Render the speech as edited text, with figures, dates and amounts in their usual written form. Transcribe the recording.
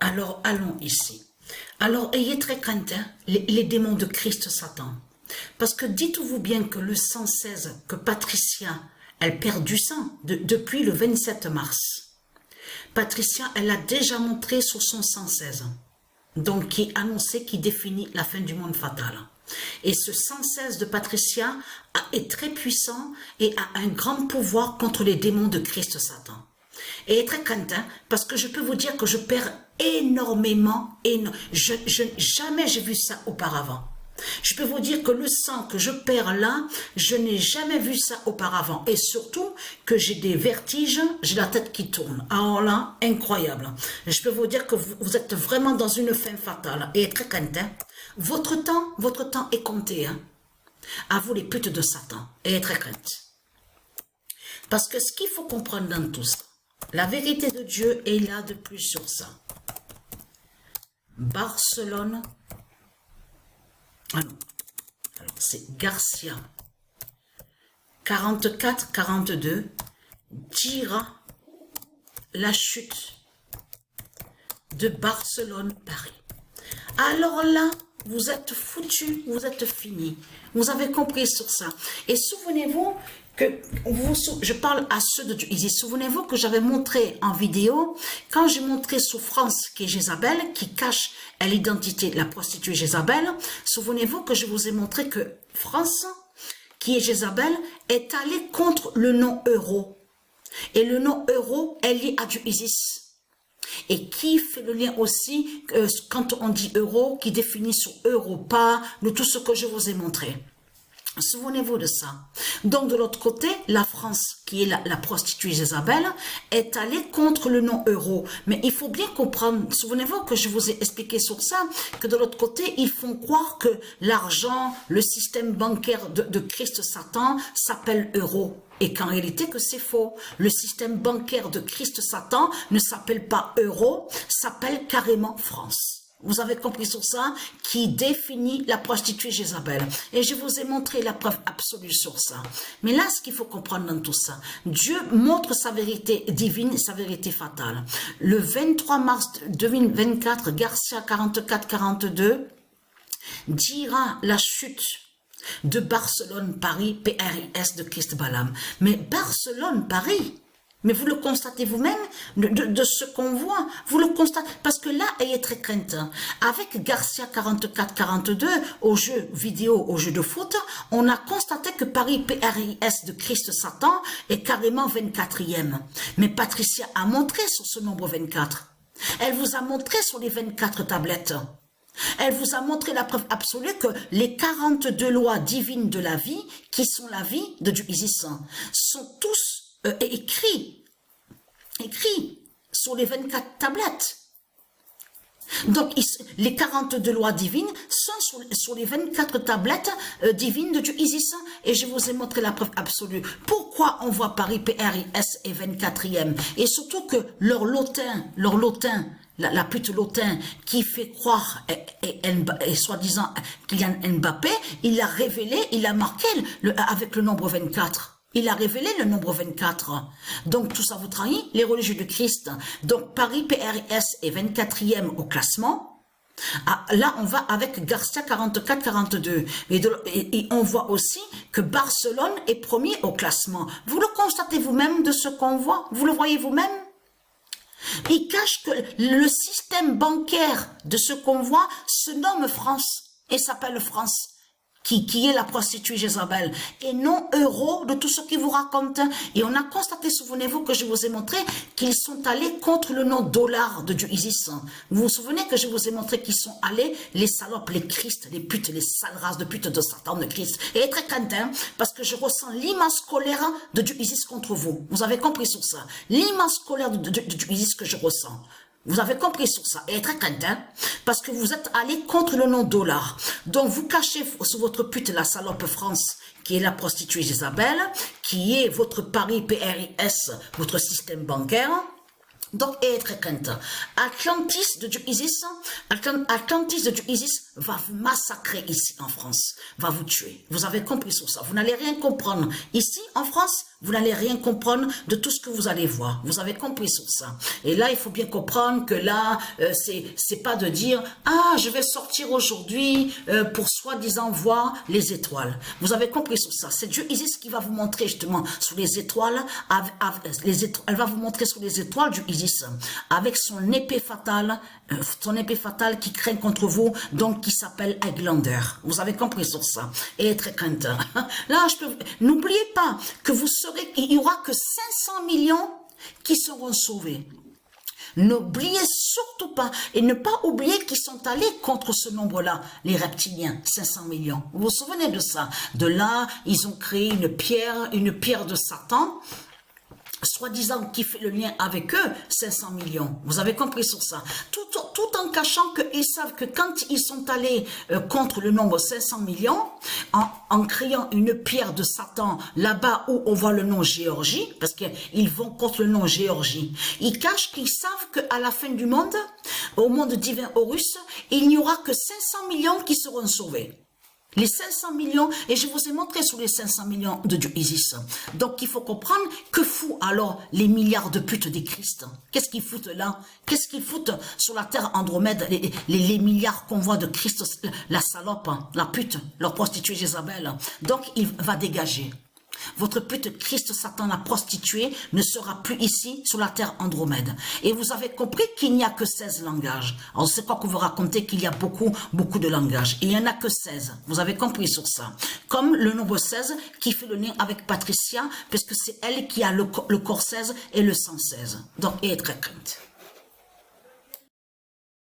Alors, allons ici. Alors, ayez très crainte, hein, les démons de Christ Satan. Parce que dites-vous bien que le 116, que Patricia, elle perd du sang depuis le 27 mars. Patricia, elle a déjà montré sur son 116, donc qui annonçait, qui définit la fin du monde fatal. Et ce 116 de Patricia est très puissant et a un grand pouvoir contre les démons de Christ Satan. Et très crainte, hein, parce que je peux vous dire que je perds énormément, jamais j'ai vu ça auparavant. Je peux vous dire que le sang que je perds là, je n'ai jamais vu ça auparavant. Et surtout que j'ai des vertiges, j'ai la tête qui tourne. Alors là, incroyable. Je peux vous dire que vous êtes vraiment dans une fin fatale. Et très crainte, hein. Votre temps est compté. Hein. À vous les putes de Satan. Et très crainte. Parce que ce qu'il faut comprendre dans tout ça, la vérité de Dieu est là de plus sur ça. Barcelone. Alors c'est Garcia. 44-42 dira la chute de Barcelone-Paris. Alors là, vous êtes foutus, vous êtes finis. Vous avez compris sur ça. Et souvenez-vous que, je parle à ceux de Dieu. Souvenez-vous que j'avais montré en vidéo, quand j'ai montré Souffrance qui est Jézabel, qui cache l'identité de la prostituée Jézabel, souvenez-vous que je vous ai montré que France, qui est Jézabel, est allée contre le nom euro. Et le nom euro est lié à du Isis. Et qui fait le lien aussi, quand on dit euro, qui définit sur Europa, de tout ce que je vous ai montré. Souvenez-vous de ça. Donc de l'autre côté, la France, qui est la prostituée Jézabel, est allée contre le nom euro. Mais il faut bien comprendre, souvenez-vous que je vous ai expliqué sur ça, que de l'autre côté, ils font croire que l'argent, le système bancaire de Christ Satan s'appelle euro. Et qu'en réalité que c'est faux. Le système bancaire de Christ Satan ne s'appelle pas euro, s'appelle carrément France. Vous avez compris sur ça, qui définit la prostituée Jézabel. Et je vous ai montré la preuve absolue sur ça. Mais là, ce qu'il faut comprendre dans tout ça, Dieu montre sa vérité divine et sa vérité fatale. Le 23 mars 2024, Garcia 44-42 dira la chute de Barcelone-Paris, PRIS de Christ Balaam. Mais Barcelone-Paris, mais vous le constatez vous-même de ce qu'on voit. Vous le constatez. Parce que là, ayez très crainte. Avec Garcia 44-42, au jeu vidéo, au jeu de foot, on a constaté que Paris PRIS de Christ Satan est carrément 24e. Mais Patricia a montré sur ce nombre 24. Elle vous a montré sur les 24 tablettes. Elle vous a montré la preuve absolue que les 42 lois divines de la vie, qui sont la vie de Dieu Isis, sont tous écrits sur les 24 tablettes. Donc, les 42 lois divines sont sur les 24 tablettes divines de Dieu Isis. Et je vous ai montré la preuve absolue. Pourquoi on voit Paris PRIS est 24e? Et surtout que leur lotin, la pute lotin qui fait croire et soi-disant Kylian Mbappé, il a révélé, il a marqué avec le nombre 24. Il a révélé le nombre 24. Donc tout ça vous trahit, les religieux de Christ. Donc Paris PRIS est 24e au classement. Ah, là on va avec Garcia 44-42. Et on voit aussi que Barcelone est premier au classement. Vous le constatez vous-même de ce qu'on voit? Vous le voyez vous-même? Il cache que le système bancaire de ce qu'on voit se nomme France et s'appelle France, qui est la prostituée Jézabel, et non euro de tout ce qu'ils vous racontent. Et on a constaté, souvenez-vous que je vous ai montré qu'ils sont allés contre le nom dollar de Dieu Isis. Vous vous souvenez que je vous ai montré qu'ils sont allés, les salopes, les Christ, les putes, les sales races de putes de Satan, de Christ. Et très craintin, parce que je ressens l'immense colère de Dieu Isis contre vous. Vous avez compris sur ça? L'immense colère de Dieu Isis que je ressens. Vous avez compris sur ça, et très craintin, parce que vous êtes allé contre le nom dollar. Donc vous cachez sous votre pute la salope France, qui est la prostituée Jézabel, qui est votre Paris PRIS, votre système bancaire. Donc, et très craintin. Atlantis de Dieu Isis, Atlantis de Dieu Isis va vous massacrer ici en France, va vous tuer. Vous avez compris sur ça. Vous n'allez rien comprendre. Ici, en France, Vous n'allez rien comprendre de tout ce que vous allez voir. Vous avez compris sur ça. Et là, il faut bien comprendre que là, c'est pas de dire « Ah, je vais sortir aujourd'hui pour soi-disant voir les étoiles. » Vous avez compris sur ça. C'est Dieu Isis qui va vous montrer justement sur les étoiles. Elle va vous montrer sur les étoiles du Isis avec son épée fatale qui craint contre vous, donc qui s'appelle Highlander. Vous avez compris sur ça. Et très crainteur. Là, n'oubliez pas que il y aura que 500 millions qui seront sauvés. N'oubliez surtout pas, et ne pas oublier qu'ils sont allés contre ce nombre-là, les reptiliens, 500 millions. Vous vous souvenez de ça? De là, ils ont créé une pierre de Satan, soi-disant qui fait le lien avec eux, 500 millions. Vous avez compris sur ça. Tout en cachant qu'ils savent que quand ils sont allés contre le nombre 500 millions, en créant une pierre de Satan là-bas où on voit le nom Géorgie, parce qu'ils vont contre le nom Géorgie, ils cachent qu'ils savent qu'à la fin du monde, au monde divin Horus, il n'y aura que 500 millions qui seront sauvés. Les 500 millions, et je vous ai montré sur les 500 millions de Dieu Isis. Donc il faut comprendre que font alors les milliards de putes des Christ. Qu'est-ce qu'ils foutent là? Qu'est-ce qu'ils foutent sur la terre Andromède, les milliards qu'on voit de Christ, la salope, la pute, leur prostituée Jézabel. Donc il va dégager. Votre pute Christ, Satan, la prostituée, ne sera plus ici sur la terre Andromède. Et vous avez compris qu'il n'y a que 16 langages. Alors c'est quoi qu'on veut raconter qu'il y a beaucoup de langages. Et il n'y en a que 16. Vous avez compris sur ça. Comme le nombre 16 qui fait le lien avec Patricia, puisque c'est elle qui a le corps 16 et le sang 16. Donc, et très crainte.